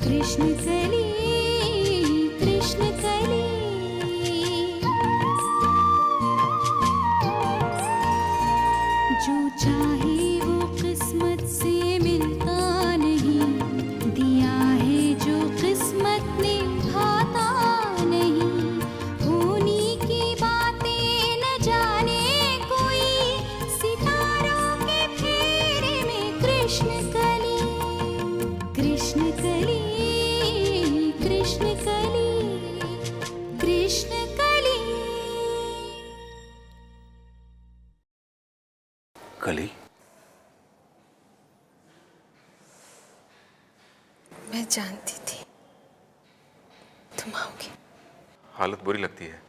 कृष्ण कली कृष्ण कली। जो चाहे वो किस्मत से मिलता नहीं, दिया है जो किस्मत ने भाता नहीं। होनी की बातें न जाने कोई, सितारों के फेरे में कृष्ण कली कृष्ण कली कृष्ण कली कृष्ण कली। कली, मैं जानती थी तुम आओगे। हालत बुरी लगती है।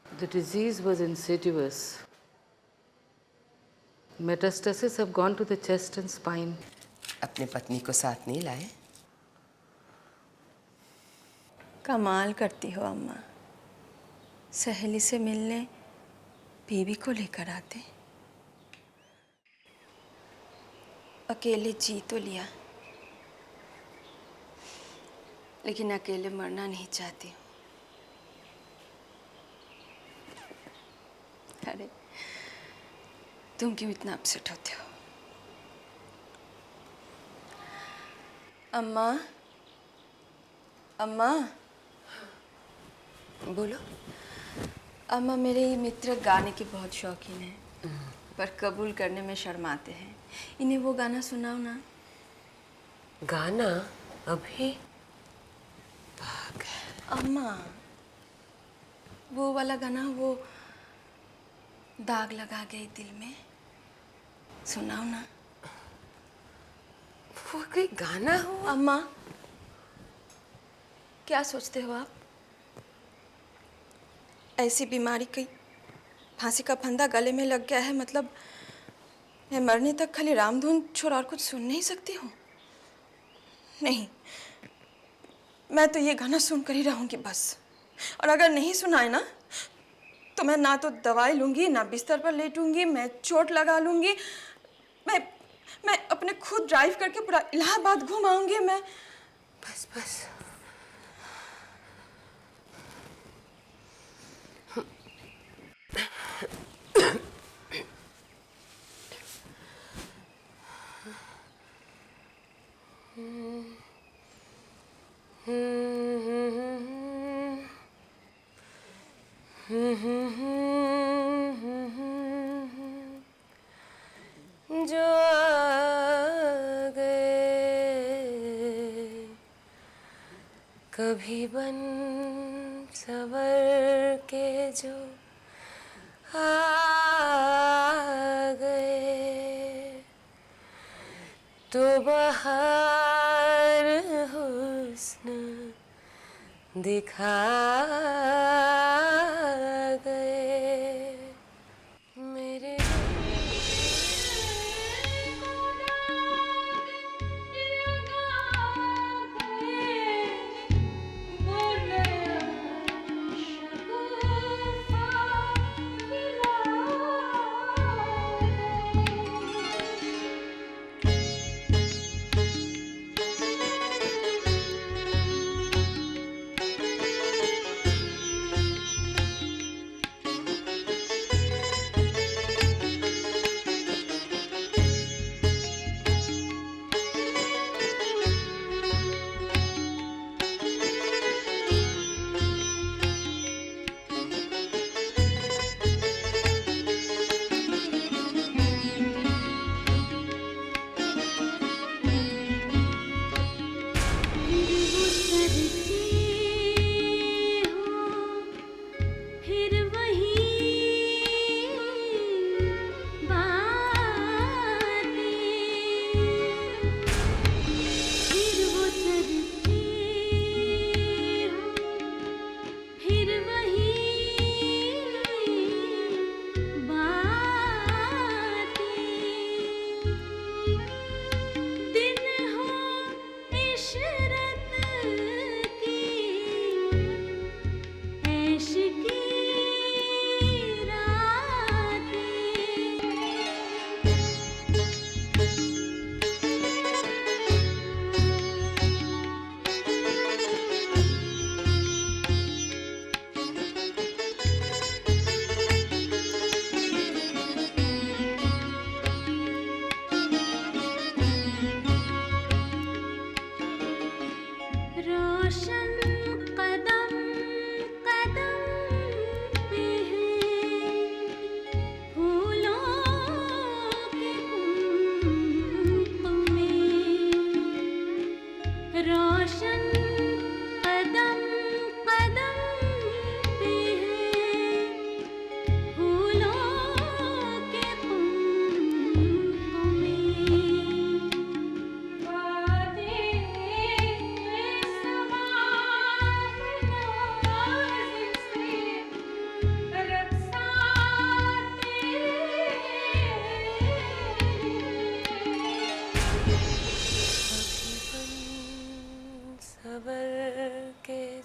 The disease was insidious. Metastases have gone to the chest and spine. अपने पत्नी को साथ नहीं लाए? कमाल करती हो अम्मा, सहेली से मिलने बीवी को लेकर आते। अकेले जी तो लिया, लेकिन अकेले मरना नहीं चाहती हूँ। अरे तुम क्यों इतना अपसेट होते हो? अम्मा, अम्मा, बोलो। अम्मा, मेरे ये मित्र गाने के बहुत शौकीन हैं, पर कबूल करने में शर्माते हैं। इन्हें वो गाना सुनाओ ना। गाना? अभी? अम्मा, वो वाला गाना, वो दाग लगा गए दिल में, सुनाओ ना। वो कोई गाना हो? अम्मा, क्या सोचते हो आप? ऐसी बीमारी की फांसी का फंदा गले में लग गया है, मतलब मैं मरने तक खाली रामधुन छोड़ और कुछ सुन नहीं सकती हूँ? नहीं, मैं तो ये गाना सुनकर ही रहूंगी बस। और अगर नहीं सुनाए ना, तो मैं ना तो दवाई लूंगी, ना बिस्तर पर लेटूंगी, मैं चोट लगा लूंगी, मैं अपने खुद ड्राइव करके पूरा इलाहाबाद घुमाऊंगी मैं। बस बस। जो आ गए कभी बन सवर के, जो आ गए तो बहार हुस्न दिखा गए मेरे।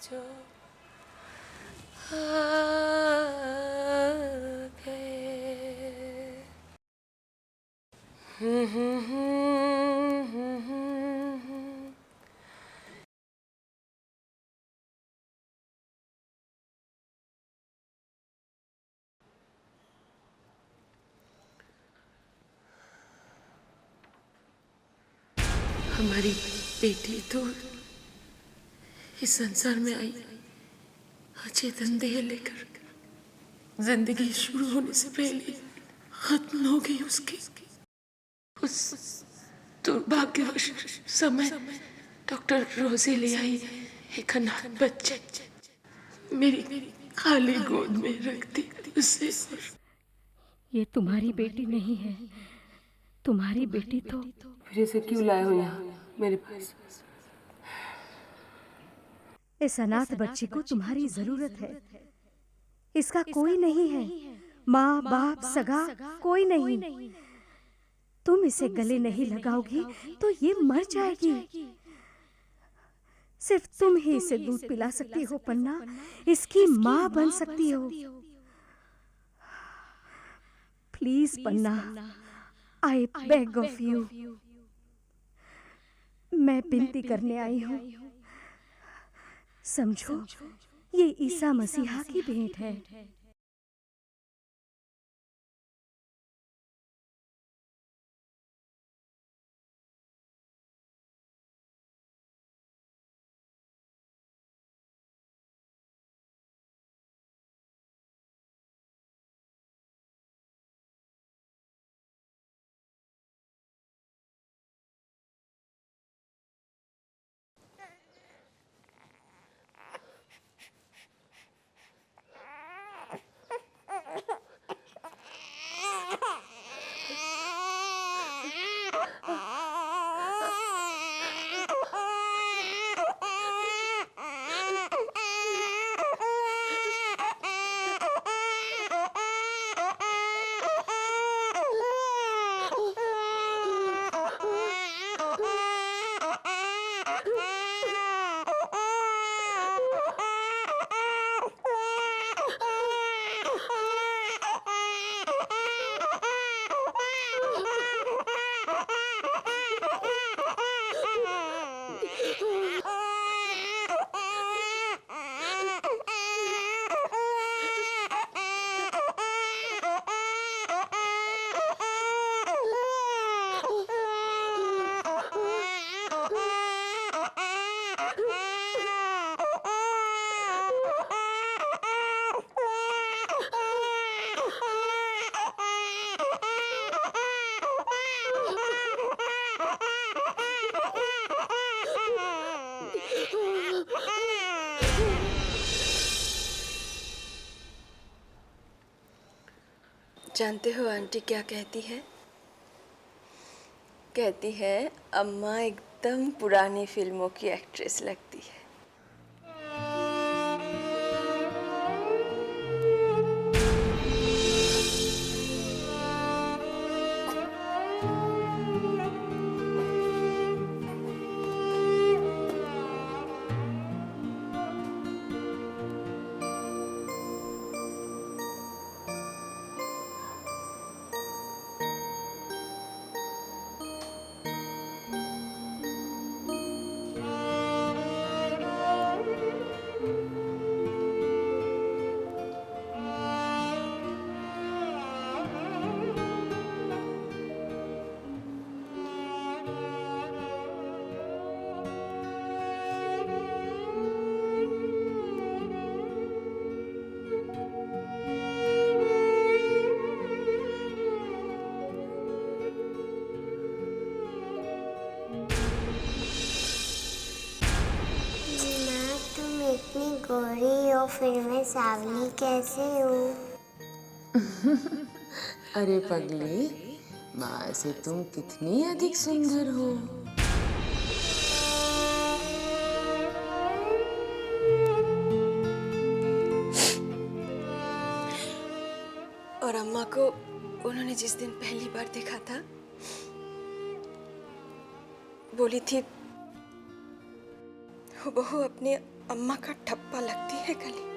जो आ गए। हमारी बेटी तो इस संसार में आई अचेतन देह लेकर। जिंदगी शुरू होने से पहले खत्म हो गई उसकी। उस दुर्भाग्यवश समय डॉक्टर रोजी ले आई एक अनाथ बच्चे, मेरी खाली गोद में रख दी उसे। ये तुम्हारी बेटी नहीं है, तुम्हारी बेटी तो फिर इसे क्यों लाए हो यहाँ मेरे पास? इस अनाथ बच्ची को तुम्हारी जरूरत है। इसका कोई नहीं है, माँ बाप सगा कोई नहीं। तुम इसे गले नहीं लगाओगी तो ये मर जाएगी। सिर्फ तुम ही इसे दूध पिला सकती हो पन्ना, इसकी माँ बन सकती हो। Please Panna, I beg of you. मैं विनती करने आई हूँ। समझो, ये ईसा मसीहा की भेंट है। जानते हो आंटी क्या कहती है? कहती है अम्मा एकदम पुरानी फिल्मों की एक्ट्रेस लगती है। इतनी गोरी और फिर मैं सांवली कैसे हूँ? अरे पगली, माँ से तुम कितनी अधिक सुंदर हो। और अम्मा को उन्होंने जिस दिन पहली बार देखा था, बोली थी हूबहू अपनी अम्मा का ठप्पा लगती है कली।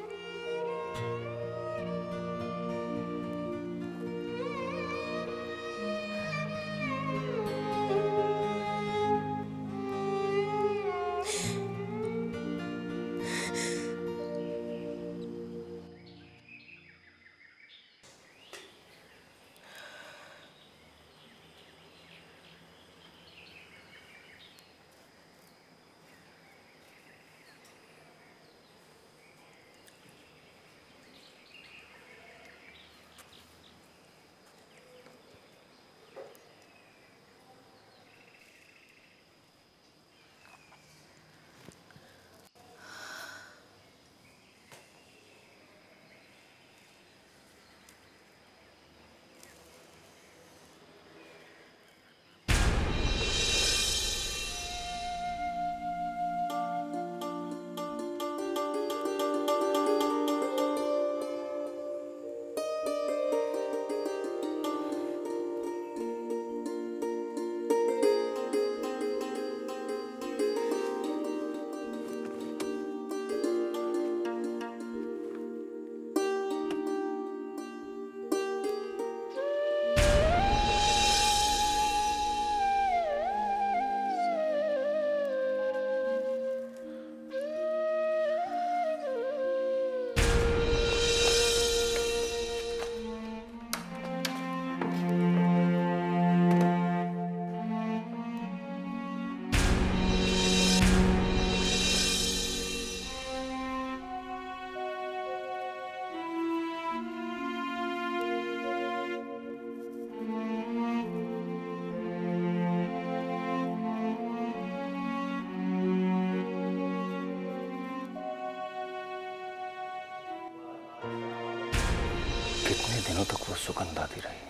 कितने दिनों तक वो सुगंध आती रही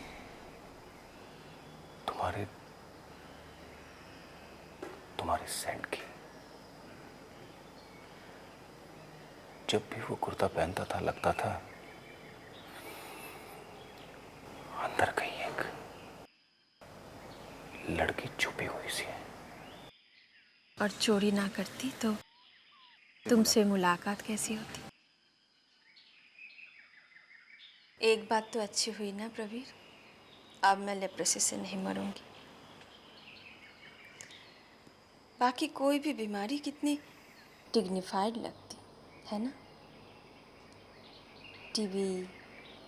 तुम्हारे सेंट की। जब भी वो कुर्ता पहनता था लगता था अंदर कहीं एक लड़की छुपी हुई सी है। और चोरी ना करती तो तुमसे मुलाकात कैसी होती? एक बात तो अच्छी हुई ना प्रवीर, अब मैं लेप्रेसी से नहीं मरूंगी। बाकी कोई भी बीमारी कितनी डिग्निफाइड लगती है ना। टीबी,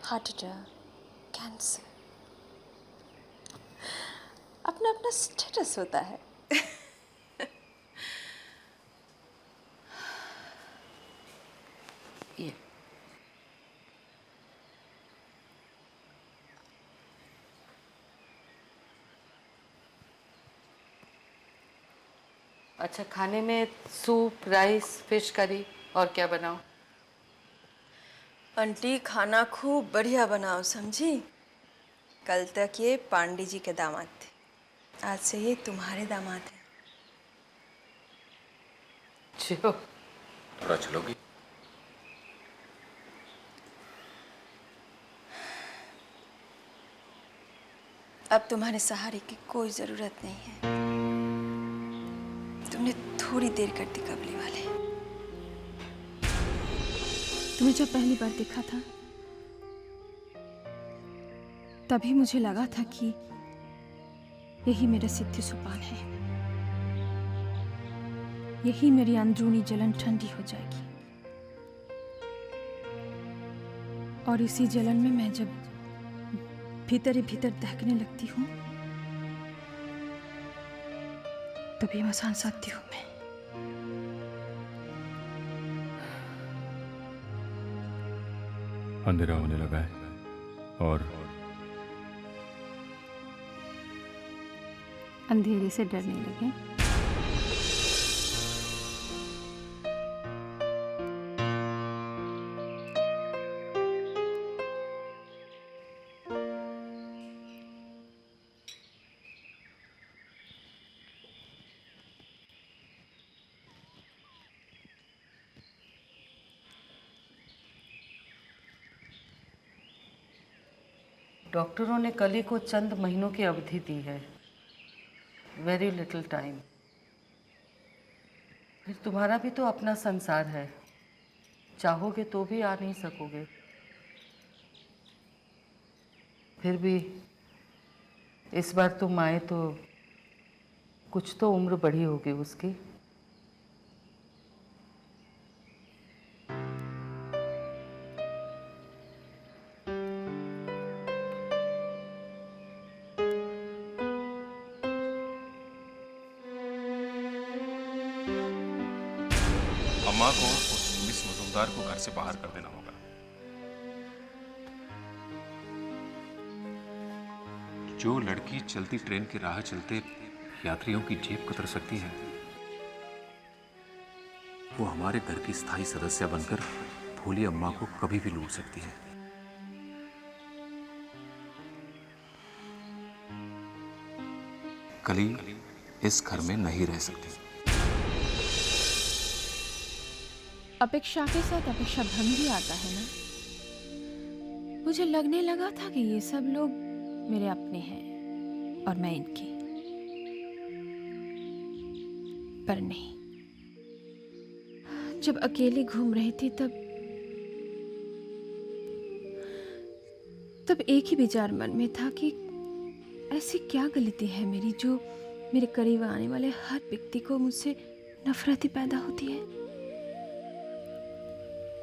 हार्ट अटैक, कैंसर, अपना अपना स्टेटस होता है। ये अच्छा, खाने में सूप, राइस, फिश करी और क्या बनाऊं? आंटी खाना खूब बढ़िया बनाओ, समझी। कल तक ये पांडे जी के दामाद थे, आज से ये तुम्हारे दामाद हैं। जो थोड़ा चलोगी? अब तुम्हारे सहारे की कोई जरूरत नहीं है। तुमने थोड़ी देर कर दी कबली वाले। तुम्हें जब पहली बार देखा था तभी मुझे लगा था कि यही मेरा सिद्धि सोपान है, यही मेरी अंदरूनी जलन ठंडी हो जाएगी। और इसी जलन में मैं जब भीतर ही भीतर दहकने लगती हूँ तभी मसान साधती हूँ मैं। अंधेरा होने लगा है और अंधेरे से डरने लगे। डॉक्टरों ने कली को चंद महीनों की अवधि दी है, वेरी लिटिल टाइम। फिर तुम्हारा भी तो अपना संसार है, चाहोगे तो भी आ नहीं सकोगे। फिर भी इस बार तुम आए तो कुछ तो उम्र बढ़ी होगी उसकी। अम्मा को उस मिस मजुमदार को घर से बाहर कर देना होगा। जो लड़की चलती ट्रेन की राह चलते यात्रियों की जेब कतर सकती है, वो हमारे घर की स्थायी सदस्य बनकर भोली अम्मा को कभी भी लूट सकती है। कली इस घर में नहीं रह सकती। अपेक्षा के साथ अपेक्षा भंग भी आता है ना। मुझे लगने लगा था कि ये सब लोग मेरे अपने हैं और मैं इनकी, पर नहीं। जब अकेली घूम रही थी तब एक ही विचार मन में था कि ऐसी क्या गलती है मेरी जो मेरे करीब आने वाले हर व्यक्ति को मुझसे नफरत ही पैदा होती है।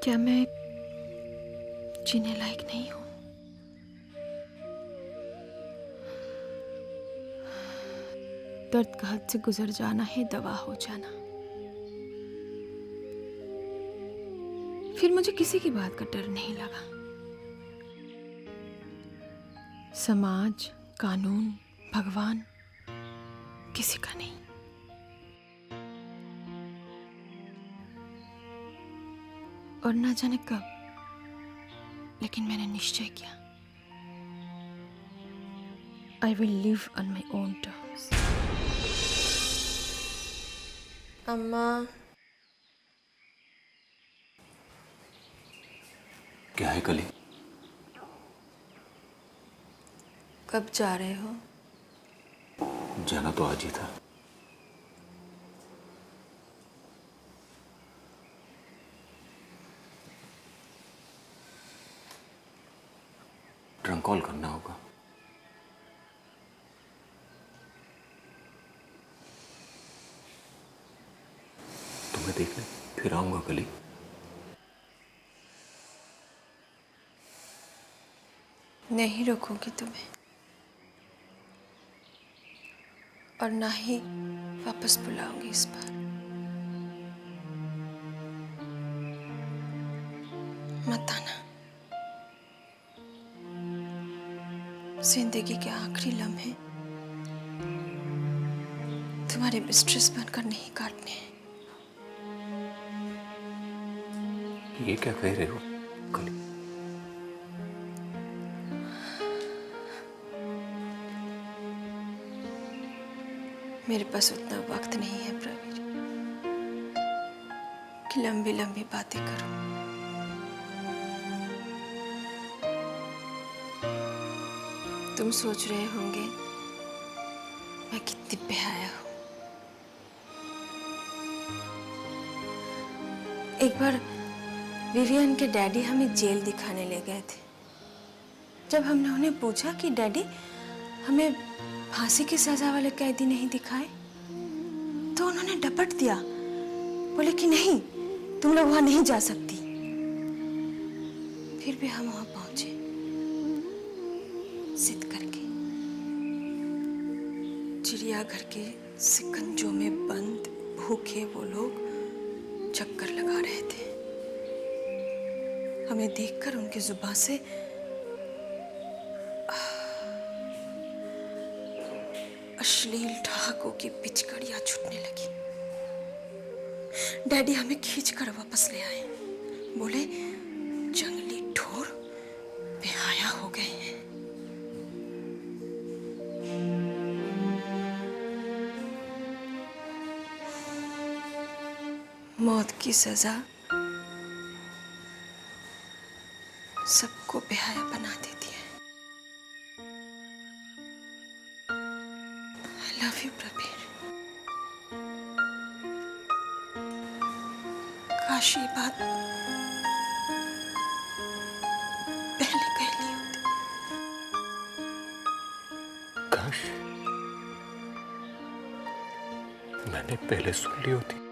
क्या मैं जीने लायक नहीं हूं? दर्द का हद से गुजर जाना है दवा हो जाना। फिर मुझे किसी की बात का डर नहीं लगा। समाज, कानून, भगवान, किसी का नहीं। और ना जाने कब, लेकिन मैंने निश्चय किया, I will live on my own terms. अम्मा, क्या है कली? कब जा रहे हो? जाना तो आज ही था। ट्रंक कॉल करना होगा। तुम्हें देखने फिर आऊंगा कली। नहीं रोकूंगी तुम्हें, और ना ही वापस बुलाऊंगी इस बार। मत आना। जिंदगी के आखिरी लम्हे तुम्हारे मिस्ट्रेस बनकर नहीं काटने हैं। ये क्या कह रहे हो कली? मेरे पास उतना वक्त नहीं है प्रवीर कि लंबी लंबी बातें करूं। तुम सोच रहे होंगे मैं कितनी बेहया हूं। एक बार विवियन के डैडी हमें जेल दिखाने ले गए थे। जब हमने उन्हें पूछा कि डैडी हमें फांसी की सजा वाले कैदी नहीं दिखाए, तो उन्होंने डपट दिया, बोले कि नहीं, तुम लोग वहां नहीं जा सकती। फिर भी हम वहां पहुंचे जिद करके। चिड़ियाघर के सिकंजों में बंद भूखे वो लोग चक्कर लगा रहे थे। हमें देखकर उनकी जुबान से अश्लील ठहाकों की पिचकारियां छूटने लगी। डैडी हमें खींचकर वापस ले आए, बोले जंगली ढोर बेहया हो गए हैं। मौत की सजा सबको बेहया बना देती है। I love you, Pravir. काश ये बात पहले कह ली होती। काश मैंने पहले सुन ली होती।